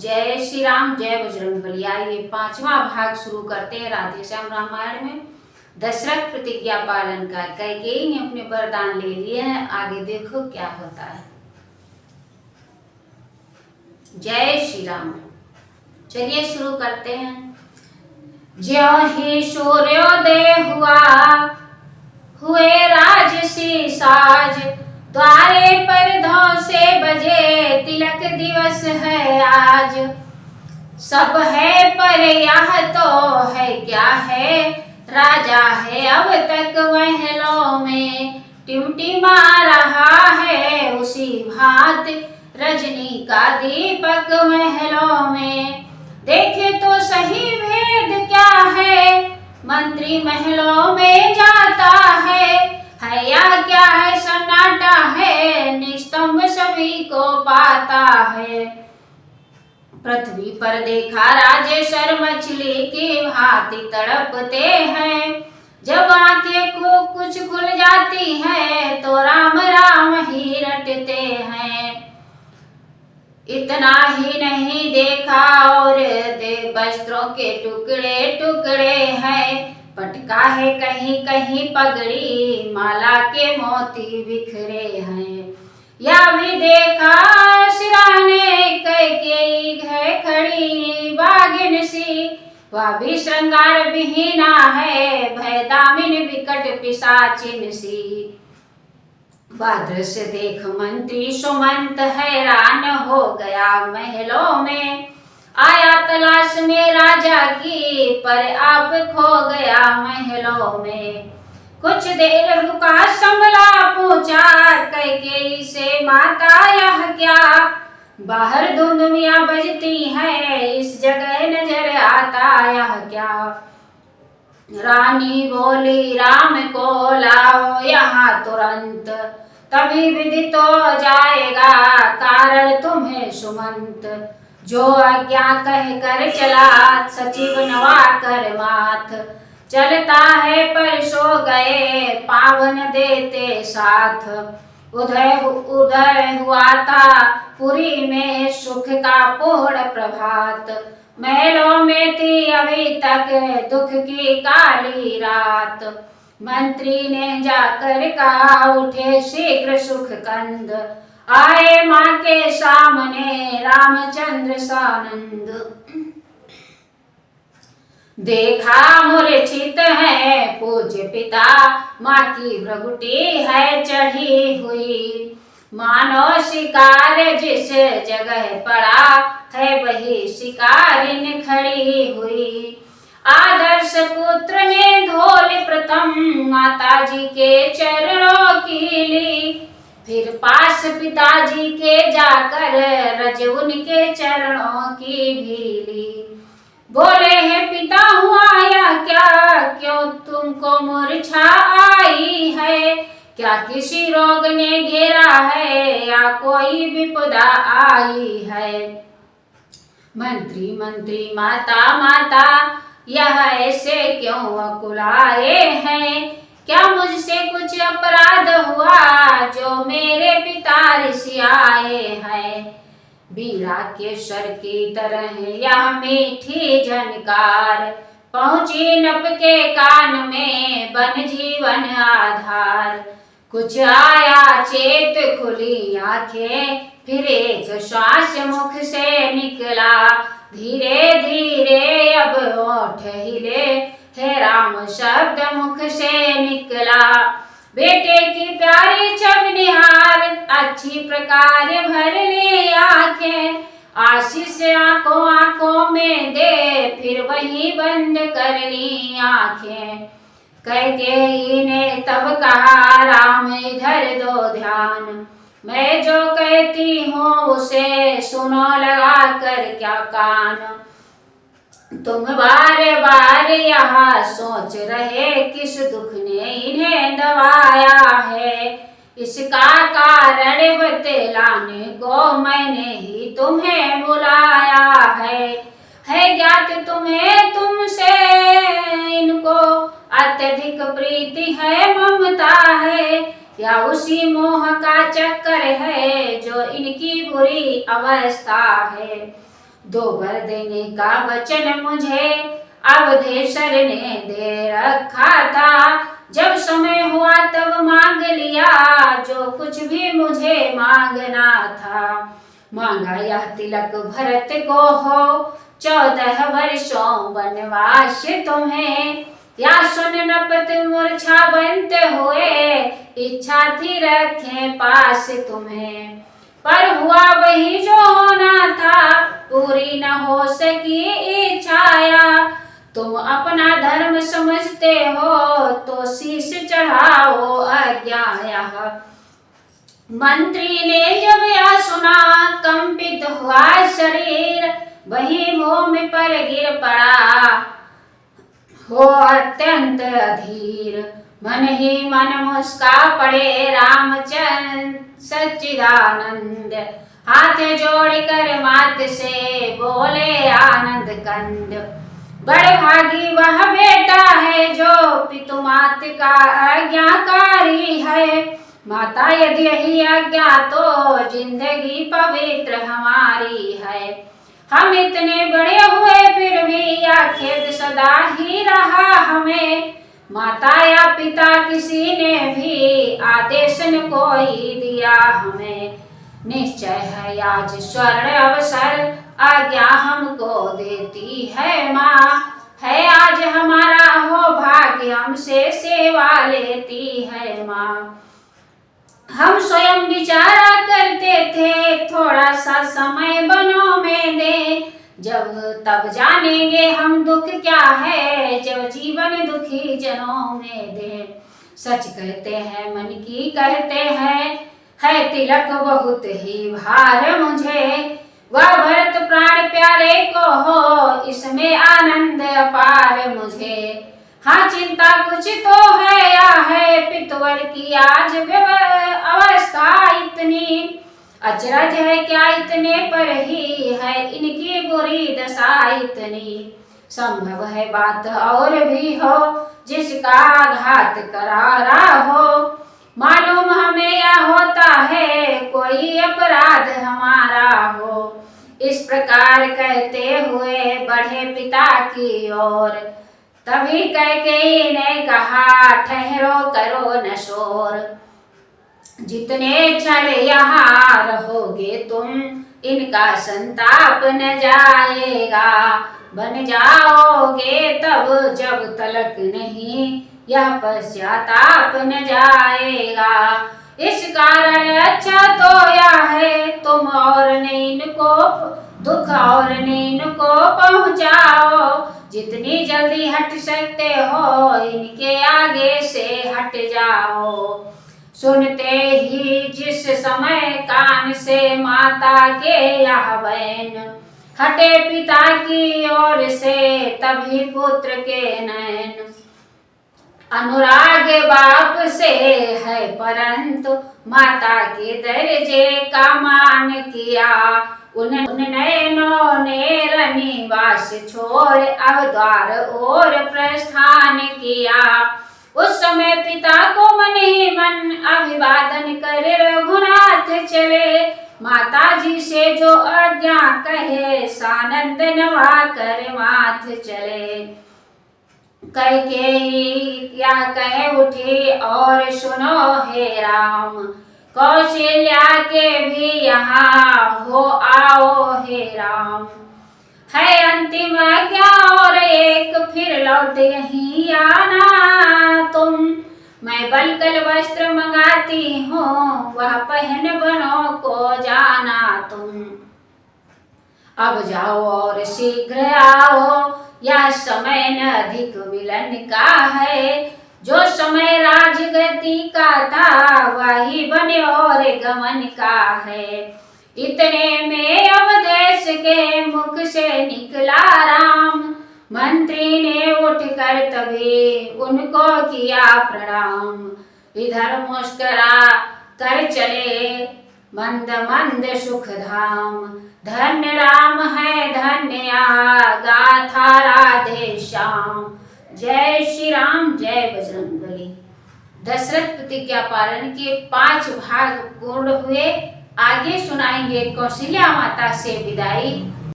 जय श्री राम, जय बजरंगबली। ये पांचवा भाग शुरू करते हैं राधे श्याम रामायण में। दशरथ प्रतिज्ञा पालन का कैकेयी ने अपने वरदान ले लिए हैं। आगे देखो क्या होता है। जय श्री राम। चलिए शुरू करते हैं। ज्यों ही सूर्योदय हुआ, हुए राजसी साज, द्वारे पर धौसे बजे, तिलक दिवस है आज। सब है पर यह तो है क्या है, राजा है अब तक महलों में, टिमटिमा रहा है उसी भांति रजनी का दीपक महलों में। देखे तो सही भेद क्या है, मंत्री महलों में जाता है या क्या है सन्नाटा है, निस्तंभ सभी को पाता है। पृथ्वी पर देखा राजेश्वर मछली की भांति तड़पते हैं, जब आंखें को कुछ खुल जाती है तो राम राम ही रटते हैं। इतना ही नहीं देखा और दे वस्त्रों के टुकड़े टुकड़े हैं, पटका है कहीं कहीं पगड़ी, माला के मोती बिखरे हैं। या भी देखा सिराने कैकेयी है खड़ी बागिन सी, वह भी श्रृंगार विहीना है, भय दामिन विकट पिशाचिन सी। वह दृश्य देख मंत्री सुमंत हैरान हो गया महलों में, आया तलाश में राजा की पर आप खो गया महलों में। कुछ देर रुका संभला पूछा कैकेयी से, माता यह क्या, बाहर धुंधुमियां बजती है, इस जगह नजर आता यह क्या। रानी बोली राम को लाओ यहाँ तुरंत, तभी विदित हो जाएगा कारण तुम्हें सुमंत। जो आज्ञा कह कर चला सचिव नवा कर माथ, चलता है पर सो गए पावन देते साथ। उदय हुआ था पुरी में सुख का पूर्ण प्रभात, महलों में थी अभी तक दुख की काली रात। मंत्री ने जाकर कहा उठे शीघ्र सुख कंद, आए माँ के सामने रामचंद्र सानंद। देखा मूर्छित है पूज्य पिता, माँ की भ्रगुटी है चढ़ी हुई, मानो शिकार जिस जगह पड़ा है वही शिकारिन खड़ी हुई। आदर्श पुत्र ने धोल प्रथम माता जी के चरणों की ली, फिर पास पिताजी के जाकर रज उनके चरणों की भी ली। बोले हैं पिता हुआ या क्या, क्यों तुमको मूर्छा आई है, क्या किसी रोग ने घेरा है या कोई विपदा आई है। मंत्री माता माता यह ऐसे क्यों अकुलाए हैं, क्या मुझसे कुछ अपराध हुआ जो मेरे पिता ऋषि आए हैं। बीड़ा के स्वर की तरह यह मीठी झनकार, पहुंची नभ के कान में बन जीवन आधार। कुछ आया चेत खुली आंखें, फिर एक श्वास मुख से निकला, धीरे धीरे अब ओठ हिले, हे राम शब्द मुख से निकला। बेटे की प्यारी छवि निहार, अच्छी प्रकार भर ले आंखें, आशीष आंखों आंखों में दे, फिर वही बंद कर ली आंखें। कैकेयी ने तब कहा राम इधर दो ध्यान, मैं जो कहती हूँ उसे सुनो लगा कर क्या कान। तुम बार बार यहाँ सोच रहे किस दुख ने इन्हें दबाया है, इसका कारण बतलाने को मैंने ही तुम्हें बुलाया है ज्ञात तुम्हें तुमसे इनको अत्यधिक प्रीति है ममता है, या उसी मोह का चक्कर है जो इनकी बुरी अवस्था है। दो वर देने का वचन मुझे अवधेश्वर ने दे रखा था। जब समय हुआ तब मांग लिया जो कुछ भी मुझे मांगना था। मांगा यह तिलक भरत को हो 14 वर्षों वनवास तुम्हें। या सुन नपत मूर्छावंत हुए इच्छा थी रखें पास तुम्हें। पर हुआ वही जो होना था पूरी न हो सकी इच्छाया। तुम अपना धर्म समझते हो तो शीश चढ़ाओ अज्ञाया। मंत्री ने जब यह सुना कंपित हुआ शरीर वही भूमि पर गिर पड़ा हो अत्यंत अधीर। मन ही मन मुस्का पड़े रामचंद्र सच्चिदानंद। हाथ जोड़कर मात से बोले आनंद कंद। बड़े भागी वह बेटा है जो पितु मात का आज्ञाकारी है। माता यदि यही आज्ञा तो जिंदगी पवित्र हमारी है। हम इतने बड़े हुए फिर भी यह खेद सदा ही रहा हमें। माता या पिता किसी ने भी आदेश न कोई दिया हमें। निश्चय है आज स्वर्ण अवसर आज्ञा हमको देती है माँ। है आज हमारा हो भाग्य हमसे सेवा लेती है माँ। हम स्वयं विचारा करते थे थोड़ा सा समय बनों में दे। जब तब जानेंगे हम दुख क्या है जब जीवन दुखी जनों में दे। सच कहते हैं मन की कहते हैं है तिलक बहुत ही भार मुझे। वह भरत प्राण प्यारे को हो इसमें आनंद अपार मुझे। हाँ चिंता कुछ तो है या है पितवर की आज अवस्था इतनी। अचरज है क्या इतने पर ही है इनकी बुरी दशा इतनी। संभव है बात और भी हो जिसका घात करारा हो। मालूम हमें या होता है कोई अपराध हमारा हो। इस प्रकार कहते हुए बढ़े पिता की ओर। तभी कैकेयी ने कहा ठहरो करो न शोर। जितने क्षण यहाँ रहोगे तुम इनका संताप न जाएगा। बन जाओगे तब जब तलक नहीं यह पश्चाताप न जाएगा। इस कारण अच्छा तो यह है तुम और न इनको दुख और न इनको पहुँचाओ। जितनी जल्दी हट सकते हो इनके आगे से हट जाओ। सुनते ही जिस समय कान से माता के यह बैन हटे पिता की ओर से तभी पुत्र के नैन। अनुराग बाप से है परंतु माता के दर्जे का मान किया। उन नयनों ने रनिवास छोड़ अब द्वार और प्रस्थान किया। उस समय पिता को मन ही मन अभिवादन कर रघुनाथ चले। माता जी से जो आज्ञा कहे सानंद नवा कर माथ चले। कैकेयी क्या कह उठी और सुनो हे राम। कौशल्या के भी यहाँ हो आओ हे राम। है अंतिम आज्ञा और एक फिर लौट यहीं आना तुम। मैं बलकल वस्त्र मंगाती हूँ वह पहन बनों को जाना तुम। अब जाओ और शीघ्र आओ यह समय न अधिक विलन का है। जो समय राजगति का था वही बने और गमन का है। इतने में अवधेश के मुख से निकला राम। मंत्री ने उठकर तभी उनको किया प्रणाम। इधर मुस्कुरा कर चले मंद मंद सुख धाम। धन्य राम है धन्य गाथा राधे श्याम। जय श्री राम जय बजरंगबली। दशरथ प्रतिज्ञा पालन के 5 भाग पूर्ण हुए। आगे सुनाएंगे कौशल्या माता से विदाई।